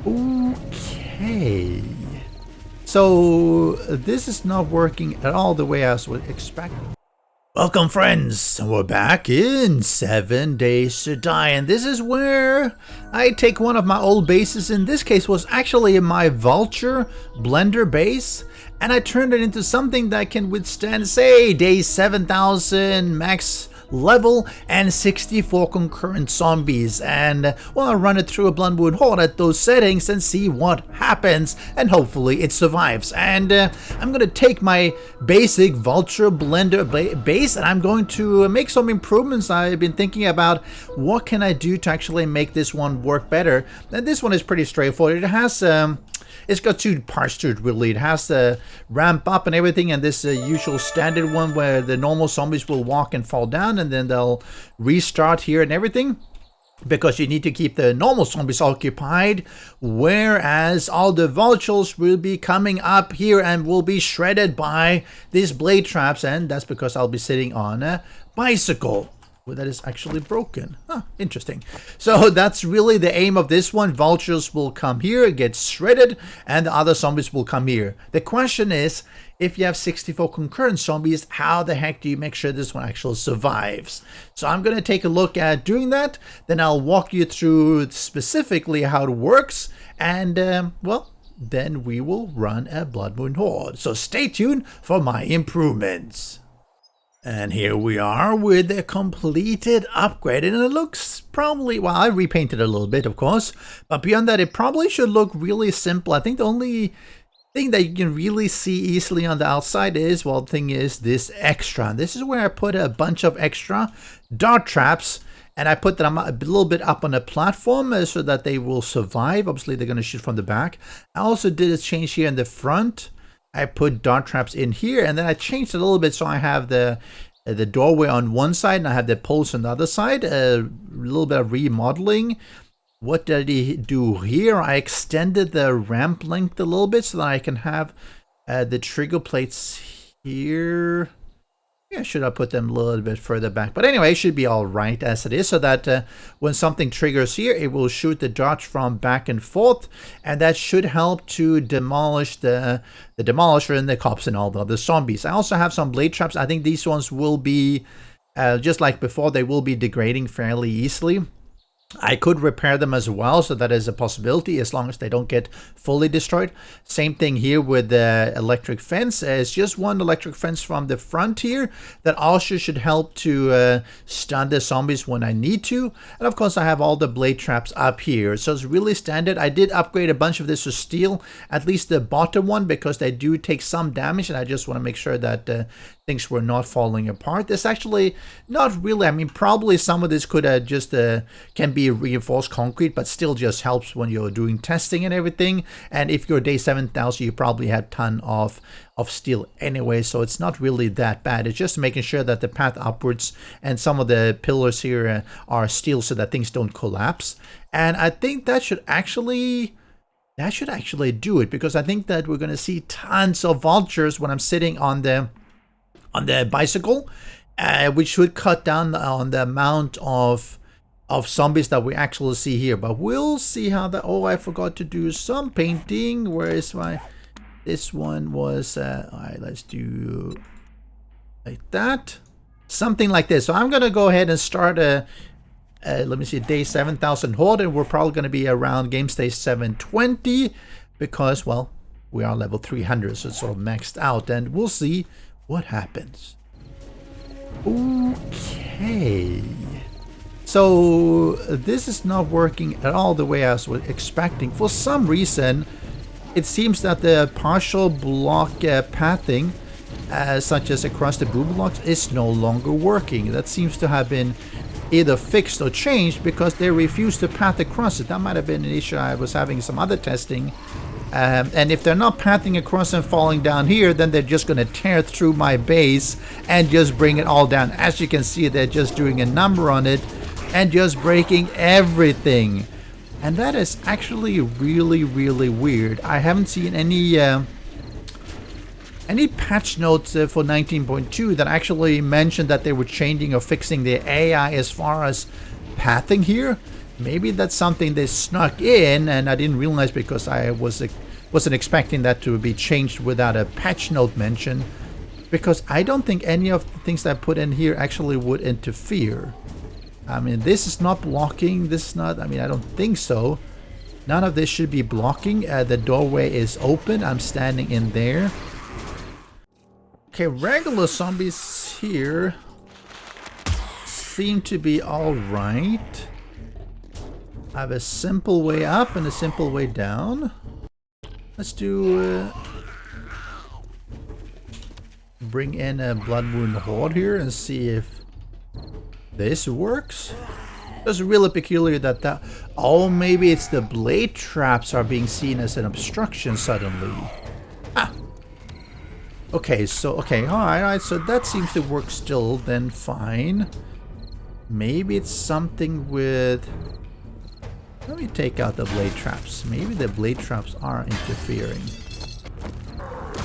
Okay. So this is not working at all the way I was expecting. Welcome friends, we're back in 7 Days to Die, and this is where I take one of my old bases. In this case was actually my VULTURE Blender base, and I turned it into something that can withstand, say, day 7000 max level and 64 concurrent zombies. And well, I'll run it through a Blood Moon Horde at those settings and see what happens, and hopefully it survives. And I'm gonna take my basic VULTURE Blender base and I'm going to make some improvements. I've been thinking about what can I do to actually make this one work better. And this one is pretty straightforward. It has it's got two parts to it really. It has the ramp up and everything, and this usual standard one where the normal zombies will walk and fall down and then they'll restart here and everything, because you need to keep the normal zombies occupied, whereas all the vultures will be coming up here and will be shredded by these blade traps, and that's because I'll be sitting on a bicycle that is actually broken. Huh, interesting. So that's really the aim of this one. Vultures will come here, get shredded, and the other zombies will come here. The question is, if you have 64 concurrent zombies, how the heck do you make sure this one actually survives? So I'm going to take a look at doing that, then I'll walk you through specifically how it works, and well, then we will run a Blood Moon Horde. So stay tuned for my improvements. And here we are with the completed upgrade, and it looks probably, well, I repainted it a little bit, of course, but beyond that, it probably should look really simple. I think the only thing that you can really see easily on the outside is, well, the thing is this extra. And this is where I put a bunch of extra dart traps, and I put them a little bit up on the platform so that they will survive. Obviously, they're going to shoot from the back. I also did a change here in the front. I put dart traps in here, and then I changed it a little bit so I have the doorway on one side and I have the poles on the other side. A little bit of remodeling. What did he do here? I extended the ramp length a little bit so that I can have the trigger plates here. Yeah, should I put them a little bit further back? But anyway, it should be all right as it is, so that when something triggers here, it will shoot the darts from back and forth, and that should help to demolish the demolisher and the cops and all the other zombies. I also have some blade traps. I think these ones will be, just like before, they will be degrading fairly easily. I could repair them as well, so that is a possibility as long as they don't get fully destroyed. Same thing here with the electric fence. It's just one electric fence from the front here that also should help to stun the zombies when I need to. And of course I have all the blade traps up here, so it's really standard. I did upgrade a bunch of this to steel, at least the bottom one, because they do take some damage, and I just want to make sure that things were not falling apart. This actually not really, I mean, probably some of this could just can be reinforced concrete, but still just helps when you're doing testing and everything. And if you're day 7000, you probably have a ton of steel anyway, so it's not really that bad. It's just making sure that the path upwards and some of the pillars here are steel so that things don't collapse. And I think that should actually do it, because I think that we're going to see tons of vultures when I'm sitting on the bicycle, which should cut down on the amount of zombies that we actually see here. But we'll see how that. Oh, I forgot to do some painting. Where is my? This one was. All right, let's do like that, something like this. So I'm gonna go ahead and start let me see, day 7000 Horde, and we're probably gonna be around game stage 720, because well, we are level 300, so it's sort of maxed out, and we'll see what happens. Okay. So this is not working at all the way I was expecting. For some reason, it seems that the partial block pathing, such as across the boom blocks, is no longer working. That seems to have been either fixed or changed, because they refused to path across it. That might have been an issue. I was having some other testing. And if they're not pathing across and falling down here, then they're just going to tear through my base and just bring it all down. As you can see, they're just doing a number on it and just breaking everything. And that is actually really, really weird. I haven't seen any patch notes for 19.2 that actually mentioned that they were changing or fixing the AI as far as pathing here. Maybe that's something they snuck in and I didn't realize because I wasn't expecting that to be changed without a patch note mention. Because I don't think any of the things that I put in here actually would interfere. I mean, this is not blocking. This is not, I mean, I don't think so. None of this should be blocking. The doorway is open. I'm standing in there. Okay, regular zombies here seem to be all right. I have a simple way up and a simple way down. Let's do bring in a Blood Moon Horde here and see if this works. It's really peculiar that oh, maybe it's the blade traps are being seen as an obstruction suddenly. Ah. Okay, so alright, so that seems to work still then fine. Maybe it's something with, let me take out the blade traps. Maybe the blade traps are interfering.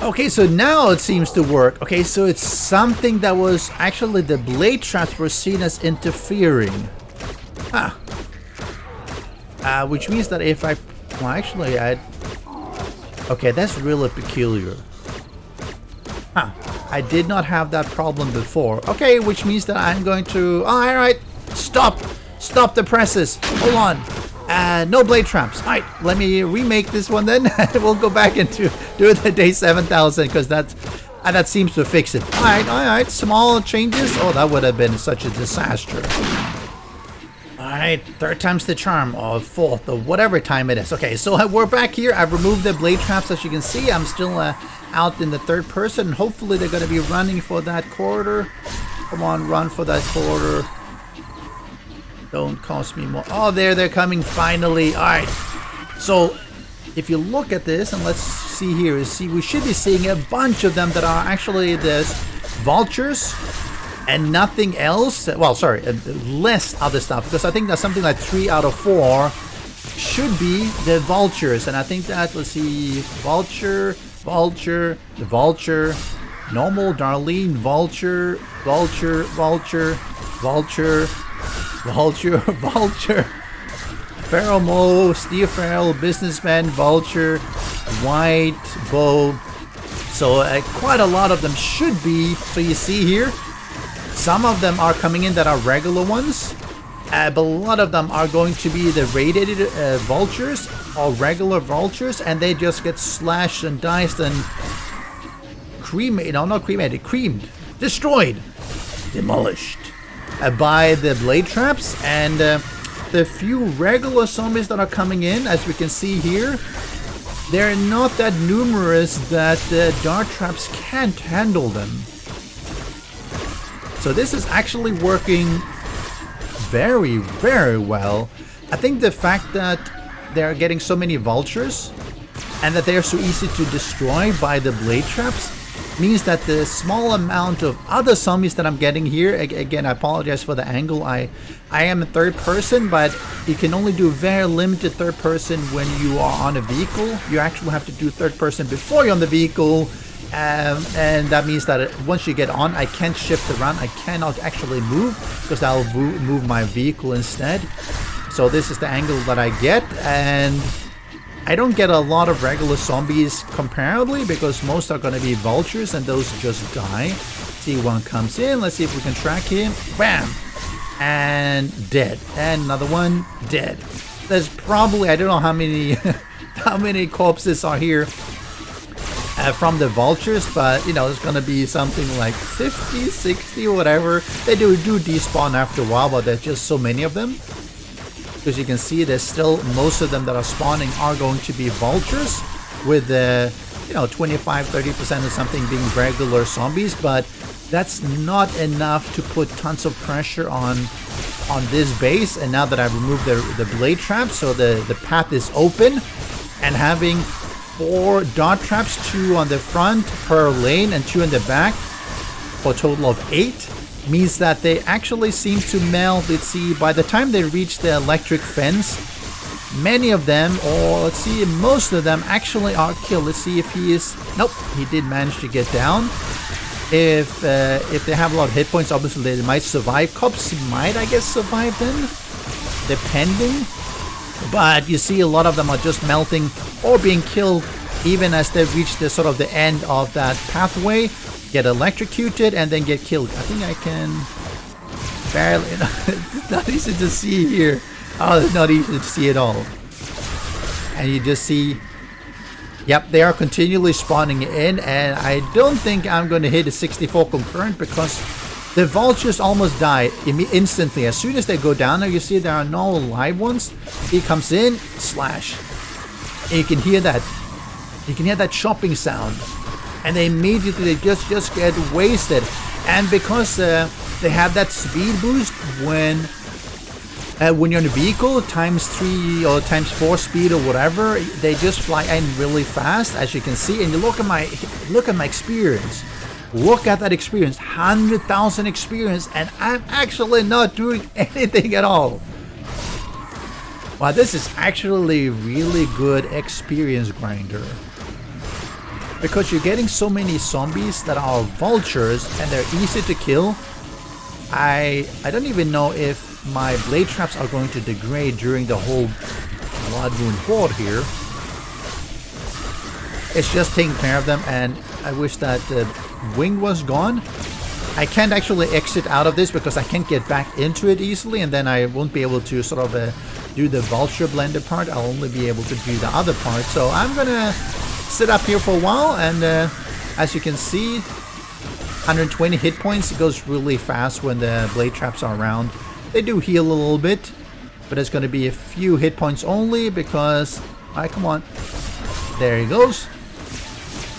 Okay, so now it seems to work. Okay, so it's something that was actually the blade traps were seen as interfering. Huh. Which means that if I, well, actually okay, that's really peculiar. Huh. I did not have that problem before. Okay, which means that I'm going to, alright, stop the presses. Hold on. No blade traps. Alright, let me remake this one then. We'll go back into do the day 7000 because that seems to fix it. Alright, small changes. Oh, that would have been such a disaster. Alright, third time's the charm, or fourth, or whatever time it is. Okay, so we're back here. I've removed the blade traps, as you can see. I'm still out in the third person. Hopefully they're going to be running for that corridor. Come on, run for that corridor. Don't cost me more. Oh, they're coming finally. Alright, so if you look at this, and let's see here, we should be seeing a bunch of them that are actually the vultures and nothing else. Well, sorry, less other stuff, because I think that's something like 3 out of 4 should be the vultures. And I think that, let's see, vulture, normal, Darlene, vulture, Feral Mo, Steel Feral, Businessman, Vulture, White, Bow. So quite a lot of them should be. So you see here, some of them are coming in that are regular ones. But a lot of them are going to be the radiated vultures or regular vultures, and they just get slashed and diced and cremated. No, not cremated, creamed, destroyed, demolished by the blade traps. And the few regular zombies that are coming in, as we can see here, they're not that numerous that the dart traps can't handle them. So this is actually working very, very well. I think the fact that they're getting so many vultures and that they are so easy to destroy by the blade traps means that the small amount of other zombies that I'm getting here, again, I apologize for the angle. I am in third person, but you can only do very limited third person when you are on a vehicle. You actually have to do third person before you're on the vehicle. And that means that once you get on, I can't shift around. I cannot actually move because I'll move my vehicle instead. So this is the angle that I get, and I don't get a lot of regular zombies comparably because most are going to be vultures and those just die. See, one comes in. Let's see if we can track him. Bam! And dead. And another one, dead. There's probably, I don't know how many how many corpses are here from the vultures, but you know, it's gonna be something like 50, 60, whatever. They do despawn after a while, but there's just so many of them. Because you can see there's still most of them that are spawning are going to be vultures, with you know, 25-30% or something being regular zombies. But that's not enough to put tons of pressure on this base. And now that I've removed the blade traps, so the path is open, and having 4 dart traps, 2 on the front per lane and 2 in the back, for a total of 8, means that they actually seem to meld. Let's see, by the time they reach the electric fence, many of them, or let's see, most of them actually are killed. Let's see if he is, nope, he did manage to get down. If they have a lot of hit points, obviously they might survive. Cops might, I guess, survive then. depending. But you see a lot of them are just melting or being killed even as they reach the sort of the end of that pathway, get electrocuted, and then get killed. I think I can barely... It's not easy to see here. Oh, it's not easy to see at all. And you just see... Yep, they are continually spawning in, and I don't think I'm going to hit a 64 concurrent because the vultures almost die instantly. As soon as they go down there, you see there are no live ones. He comes in, slash. And you can hear that. You can hear that chopping sound. And they immediately just get wasted. And because they have that speed boost when you're in a vehicle, ×3 or ×4 speed or whatever, they just fly in really fast, as you can see. And you look at my experience. Look at that experience, 100,000 experience, and I'm actually not doing anything at all. Wow, this is actually really good experience grinder. Because you're getting so many zombies that are vultures and they're easy to kill. I don't even know if my blade traps are going to degrade during the whole Blood Moon Horde here. It's just taking care of them, and I wish that the wing was gone. I can't actually exit out of this because I can't get back into it easily, and then I won't be able to sort of do the vulture blender part. I'll only be able to do the other part. So I'm gonna sit up here for a while, and as you can see, 120 hit points. It goes really fast when the blade traps are around. They do heal a little bit, but it's going to be a few hit points only because... Alright, come on. There he goes.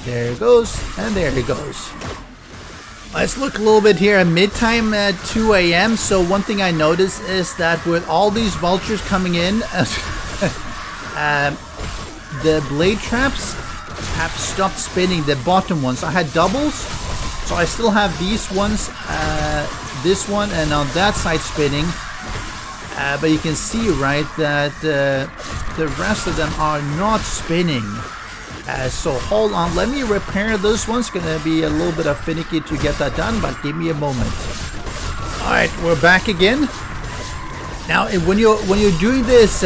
There he goes. And there he goes. Let's look a little bit here at mid-time at 2 AM. So one thing I noticed is that with all these vultures coming in, the blade traps have stopped spinning, the bottom ones. I had doubles, so I still have these ones, this one, and on that side spinning. But you can see, right, that the rest of them are not spinning. So hold on, let me repair this one's gonna be a little bit of finicky to get that done, but give me a moment. Alright, we're back again. Now when you're doing this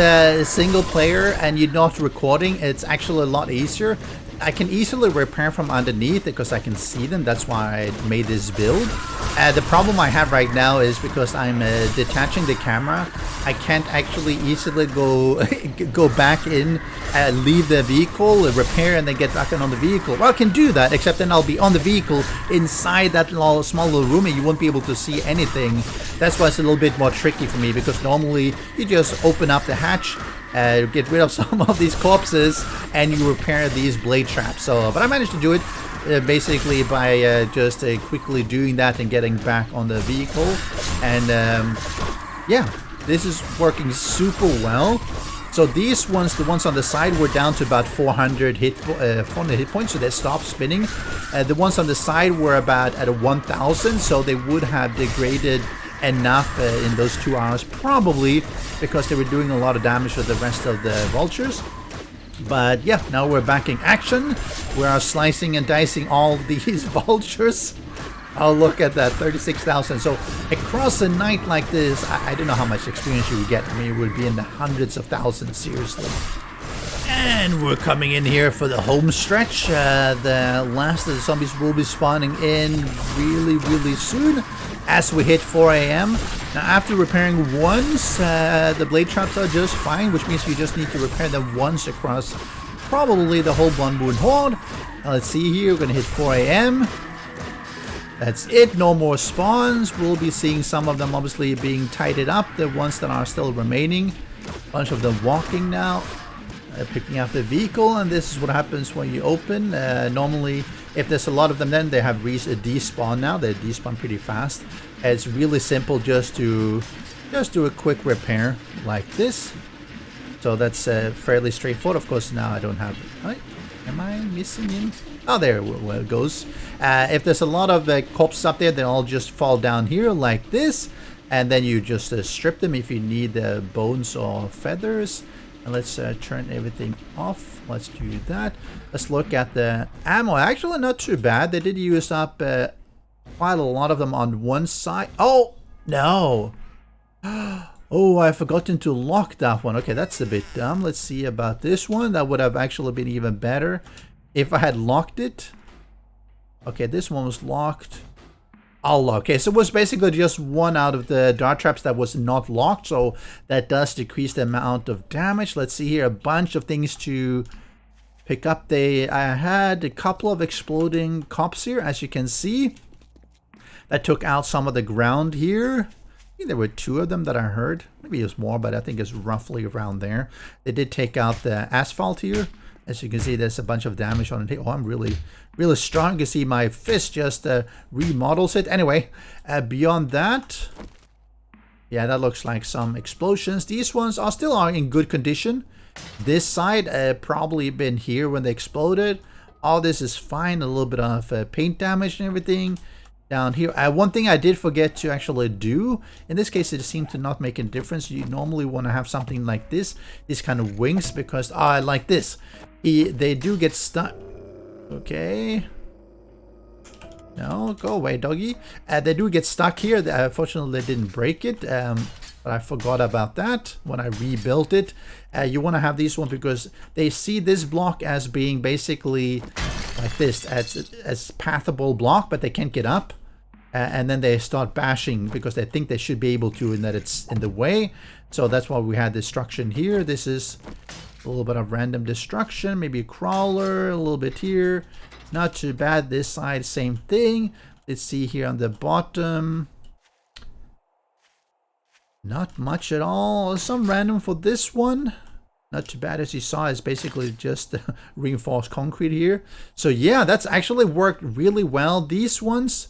single player and you're not recording, it's actually a lot easier. I can easily repair from underneath because I can see them. That's why I made this build. The problem I have right now is because I'm detaching the camera, I can't actually easily go back in, leave the vehicle, repair, and then get back in on the vehicle. Well, I can do that, except then I'll be on the vehicle inside that small little room and you won't be able to see anything. That's why it's a little bit more tricky for me, because normally you just open up the hatch, get rid of some of these corpses, and you repair these blade traps. So, but I managed to do it basically by just quickly doing that and getting back on the vehicle. And yeah, this is working super well. So these ones, the ones on the side, were down to about 400 hit points, so they stopped spinning. The ones on the side were about at 1,000, so they would have degraded enough in those 2 hours, probably because they were doing a lot of damage to the rest of the vultures. But yeah, now we're back in action. We are slicing and dicing all these vultures. Oh, look at that, 36,000. So across a night like this, I don't know how much experience you would get. I mean, it would be in the hundreds of thousands, seriously. And we're coming in here for the home stretch. The last of the zombies will be spawning in really soon as we hit 4 AM. Now, after repairing once, the blade traps are just fine, which means you just need to repair them once across probably the whole Blood Moon Horde. Now, let's see here, we're going to hit 4 AM. That's it, no more spawns. We'll be seeing some of them obviously being tidied up, the ones that are still remaining. A bunch of them walking now, picking up the vehicle, and this is what happens when you open. Normally, if there's a lot of them, then they have despawn now. They despawn pretty fast. It's really simple just to do a quick repair like this. So that's fairly straightforward. Of course, now I don't have... Right? Am I missing in? Oh, there it goes. If there's a lot of corpses up there, they'll all just fall down here like this. And then you just strip them if you need bones or feathers. And let's turn everything off. Let's do that. Let's look at the ammo. Actually, not too bad. They did use up quite a lot of them on one side. Oh, no. Oh, I've forgotten to lock that one. Okay, that's a bit dumb. Let's see about this one. That would have actually been even better if I had locked it. Okay, this one was locked. I'll lock. Okay, so it was basically just one out of the dart traps that was not locked. So that does decrease the amount of damage. Let's see here. A bunch of things to pick up. I had a couple of exploding cops here, as you can see. That took out some of the ground here. I think there were 2 of them that I heard. Maybe it was more, but I think it's roughly around there. They did take out the asphalt here. As you can see, there's a bunch of damage on it. Oh, I'm really strong. You can see my fist just remodels it. Anyway, beyond that, yeah, that looks like some explosions. These ones are still in good condition. This side probably been here when they exploded. All this is fine. A little bit of paint damage and everything. Down here, one thing I did forget to actually do, in this case it seemed to not make a difference. You normally want to have something like this, these kind of wings, because I like this. They do get stuck. Okay. No, go away, doggy. They do get stuck here. Unfortunately, they didn't break it, but I forgot about that when I rebuilt it. You want to have these ones because they see this block as being basically like this, as pathable block, but they can't get up. And then they start bashing because they think they should be able to, and that it's in the way. So that's why we had destruction here. This is a little bit of random destruction, maybe a crawler, a little bit here. Not too bad. This side, same thing. Let's see here on the bottom. Not much at all. Some random for this one. Not too bad, as you saw. It's basically just reinforced concrete here. So yeah, that's actually worked really well. These ones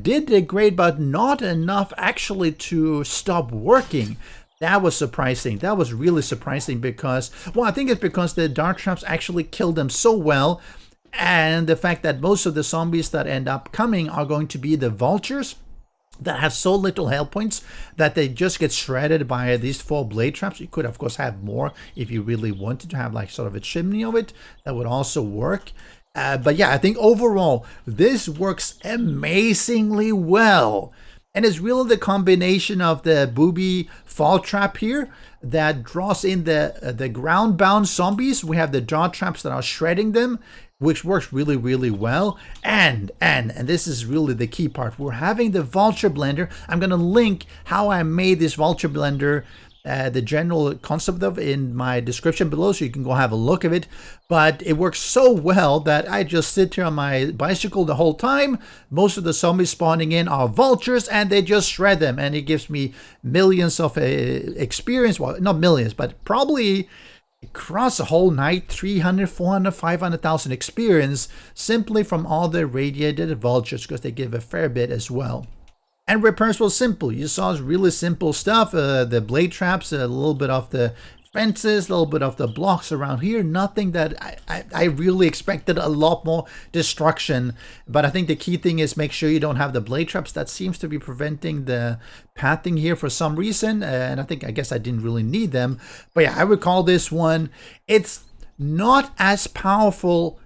did degrade, but not enough actually to stop working. That was surprising. That was really surprising because, well, I think it's because the dart traps actually killed them so well, and the fact that most of the zombies that end up coming are going to be the vultures that have so little health points that they just get shredded by these 4 blade traps. You could of course have more if you really wanted to have like sort of a chimney of it. That would also work. But yeah, I think overall this works amazingly well. And it's really the combination of the booby fall trap here that draws in the ground bound zombies. We have the dart traps that are shredding them, which works really, really well. And this is really the key part. We're having the Vulture Blender. I'm going to link how I made this Vulture Blender, the general concept of in my description below, so you can go have a look at it. But it works so well that I just sit here on my bicycle the whole time. Most of the zombies spawning in are vultures, and they just shred them. And it gives me millions of experience. Well, not millions, but probably across the whole night, 300, 400, 500,000 experience simply from all the radiated vultures, because they give a fair bit as well. And repairs were simple. You saw really simple stuff. The blade traps, a little bit of the fences, a little bit of the blocks around here. Nothing that I really expected. A lot more destruction. But I think the key thing is make sure you don't have the blade traps. That seems to be preventing the pathing here for some reason. And I guess I didn't really need them. But yeah, I would call this one. It's not as powerful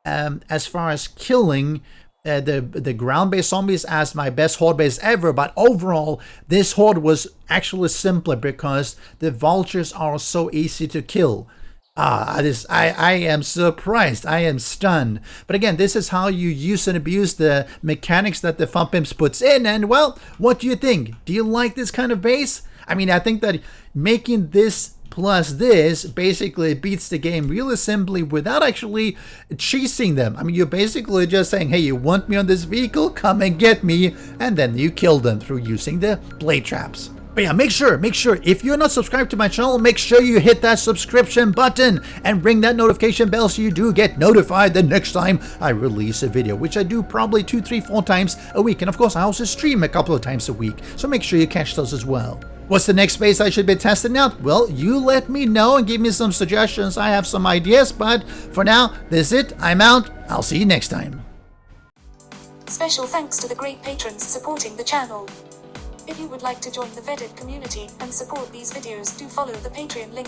as far as killing the ground-based zombies as my best horde base ever, but overall this horde was actually simpler because the vultures are so easy to kill. I am surprised. I am stunned. But again, this is how you use and abuse the mechanics that the Fun Pimps puts in. And well, what do you think? Do you like this kind of base? I mean, I think that making this plus this basically beats the game really simply without actually cheesing them. I mean, you're basically just saying, hey, you want me on this vehicle? Come and get me. And then you kill them through using the blade traps. But yeah, make sure, if you're not subscribed to my channel, make sure you hit that subscription button and ring that notification bell so you do get notified the next time I release a video, which I do probably 2, 3, 4 times a week. And of course, I also stream a couple of times a week, so make sure you catch those as well. What's the next base I should be testing out? Well, you let me know and give me some suggestions. I have some ideas, but for now, this is it. I'm out. I'll see you next time. Special thanks to the great patrons supporting the channel. If you would like to join the vetted community and support these videos, do follow the Patreon link.